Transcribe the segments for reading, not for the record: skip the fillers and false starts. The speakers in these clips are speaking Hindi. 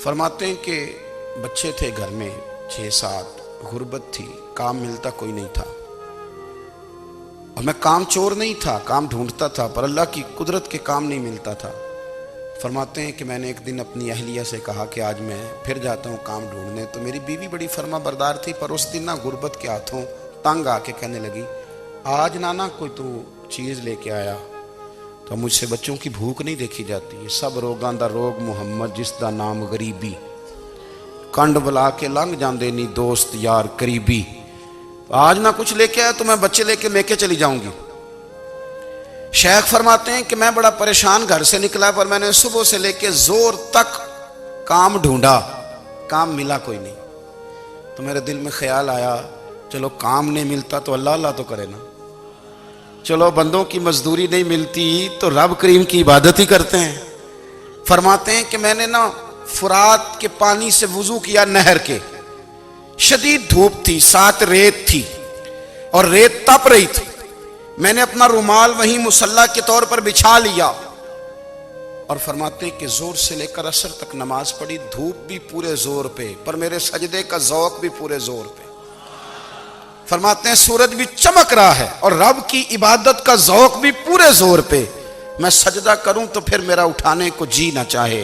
फरमाते हैं कि बच्चे थे घर में 6-7, गुर्बत थी, काम मिलता कोई नहीं था। और मैं काम चोर नहीं था, काम ढूंढता था, पर अल्लाह की कुदरत के काम नहीं मिलता था। फरमाते हैं कि मैंने एक दिन अपनी अहलिया से कहा कि आज मैं फिर जाता हूँ काम ढूंढने। तो मेरी बीवी बड़ी फर्मा बरदार थी, पर उस दिन ना गुर्बत के हाथों तंग आके कहने लगी, आज नाना कोई तू चीज़ लेके आया। तो मुझसे बच्चों की भूख नहीं देखी जाती है। सब रोगां दा रोग मुहम्मद जिसदा नाम गरीबी, कंड बुला के लंघ जाते नहीं दोस्त यार करीबी। आज ना कुछ लेके आया तो मैं बच्चे लेके लेके चली जाऊंगी। शेख फरमाते हैं कि मैं बड़ा परेशान घर से निकला, पर मैंने सुबह से लेके जोर तक काम ढूंढा, काम मिला कोई नहीं। तो मेरे दिल में ख्याल आया, चलो काम नहीं मिलता तो अल्लाह अल्लाह तो करे ना, चलो बंदों की मजदूरी नहीं मिलती तो रब करीम की इबादत ही करते हैं। फरमाते हैं कि मैंने ना फुरात के पानी से वुजू किया, नहर के। शदीद धूप थी, साथ रेत थी और रेत तप रही थी। मैंने अपना रुमाल वहीं मुसल्ला के तौर पर बिछा लिया और फरमाते हैं कि जोर से लेकर असर तक नमाज पढ़ी। धूप भी पूरे जोर पे, पर मेरे सजदे का ज़ौक़ भी पूरे जोर पे। फरमाते हैं सूरज भी चमक रहा है और रब की इबादत का ज़ौक़ भी पूरे जोर पे। मैं सजदा करूं तो फिर मेरा उठाने को जी ना चाहे।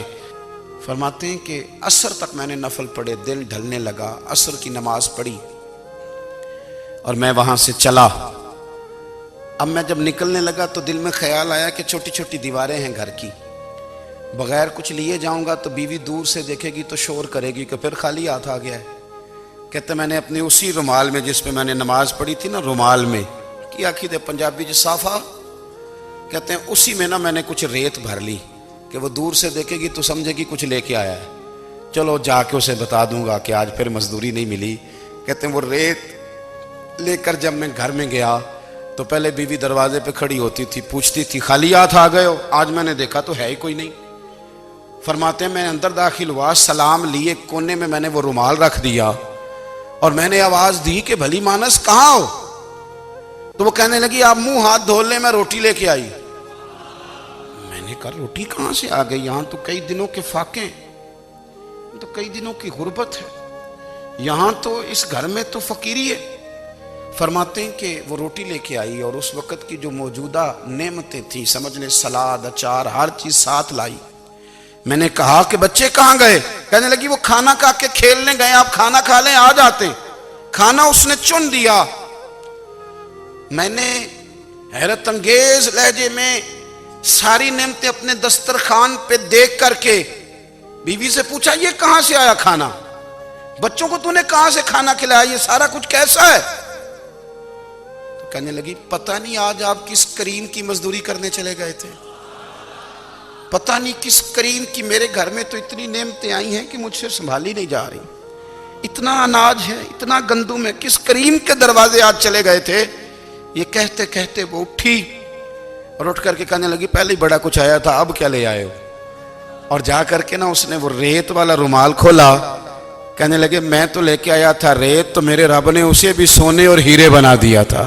फरमाते हैं कि असर तक मैंने नफल पढ़े, दिन ढलने लगा, असर की नमाज पढ़ी और मैं वहां से चला। अब मैं जब निकलने लगा तो दिल में ख्याल आया कि छोटी छोटी दीवारें हैं घर की, बगैर कुछ लिए जाऊंगा तो बीवी दूर से देखेगी तो शोर करेगी कि फिर खाली हाथ आ गया है। कहते मैंने अपने उसी रुमाल में जिस पे मैंने नमाज पढ़ी थी ना, रुमाल में की आखी दे पंजाबी ज साफा, कहते हैं उसी में ना मैंने कुछ रेत भर ली कि वो दूर से देखेगी तो समझेगी कुछ लेके आया है। चलो जाके उसे बता दूंगा कि आज फिर मजदूरी नहीं मिली। कहते हैं वो रेत लेकर जब मैं घर में गया तो पहले बीवी दरवाजे पे खड़ी होती थी, पूछती थी खाली हाथ आ गए हो? आज मैंने देखा तो है ही कोई नहीं। फरमाते हैं मैं अंदर दाखिल हुआ, सलाम लिए, कोने में मैंने वो रुमाल रख दिया और मैंने आवाज दी कि भली मानस कहाँ हो? तो वो कहने लगी आप मुंह हाथ धो ले, मैं रोटी लेके आई। मैंने कहा रोटी कहां से आ गई? यहां तो कई दिनों के फाके, तो कई दिनों की गुर्बत है, यहां तो इस घर में तो फकीरी है। फरमाते हैं कि वो रोटी लेके आई और उस वक्त की जो मौजूदा नेमतें थी, समझ लें सलाद, अचार, हर चीज साथ लाई। मैंने कहा कि बच्चे कहाँ गए? कहने लगी वो खाना खा के खेलने गए, आप खाना खा लें आ जाते। खाना उसने चुन दिया। मैंने हैरत अंगेज लहजे में सारी नेमतें अपने दस्तरखान पे देख करके बीवी से पूछा ये कहां से आया खाना? बच्चों को तूने कहां से खाना खिलाया? ये सारा कुछ कैसा है? तो कहने लगी पता नहीं आज आप किस करीम की मजदूरी करने चले गए थे, पता नहीं किस करीम की, मेरे घर में तो इतनी नेमतें आई हैं कि मुझसे संभाली नहीं जा रही, इतना अनाज है, इतना गंदुम है, किस करीम के दरवाजे आज चले गए थे? ये कहते कहते वो उठी और उठ करके कहने लगी पहले ही बड़ा कुछ आया था, अब क्या ले आए हो? और जा करके ना उसने वो रेत वाला रुमाल खोला। कहने लगे मैं तो लेके आया था रेत, तो मेरे रब ने उसे भी सोने और हीरे बना दिया था।